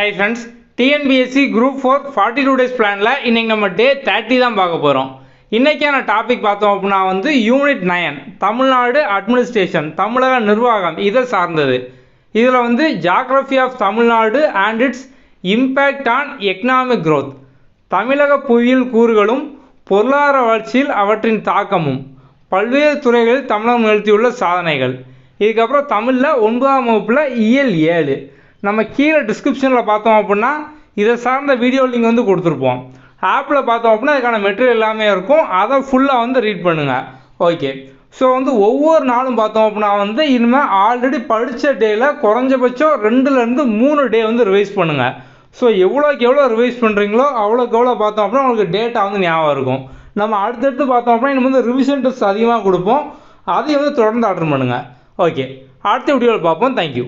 Hi friends, TNPSC Group 4 42 days பிளான்ல இன்னைக்கு நம்ம டே 30 தான் பார்க்க போறோம். இன்னைக்கான டாபிக் பார்த்தோம் அப்படின்னா யூனிட் 9 தமிழ்நாடு அட்மினிஸ்ட்ரேஷன் தமிழக நிர்வாகம் இதை சார்ந்தது. இதில் geography of Tamil Nadu and its impact on economic growth தமிழக புவியியல் கூறுகளும் பொருளாதார வளர்ச்சியில் அவற்றின் தாக்கமும் பல்வேறு துறைகளில் தமிழகம் நிகழ்த்தியுள்ள சாதனைகள். இதுக்கப்புறம் தமிழில் 9ஆம் வகுப்பில் இயல் 7 நம்ம கீழே டிஸ்கிரிப்ஷனில் பார்த்தோம் அப்படின்னா இதை சார்ந்த வீடியோ லிங்க் கொடுத்துருப்போம். ஆப்பில் பார்த்தோம் அப்படின்னா அதுக்கான மெட்டீரியல் எல்லாமே இருக்கும், அதை ஃபுல்லாக ரீட் பண்ணுங்கள். ஓகே, ஸோ ஒவ்வொரு நாளும் பார்த்தோம் அப்படின்னா இனிமேல் ஆல்ரெடி படித்த டேயில் குறைஞ்சபட்சம் 2லேருந்து 3 டே ரிவைஸ் பண்ணுங்கள். ஸோ எவ்வளோக்கு எவ்வளோ ரிவைஸ் பண்ணுறீங்களோ அவ்வளோக்கு எவ்வளோ பார்த்தோம் அப்படின்னா உங்களுக்கு டேட்டா ஞாபகம் இருக்கும். நம்ம அடுத்தடுத்து பார்த்தோம் அப்படின்னா இன்னும் ரிவிஷன் டெஸ்ட் அதிகமாக கொடுப்போம், அதையும் தொடர்ந்து அட்டன் பண்ணுங்கள். ஓகே, அடுத்த வீடியோவில் பார்ப்போம். தேங்க்யூ.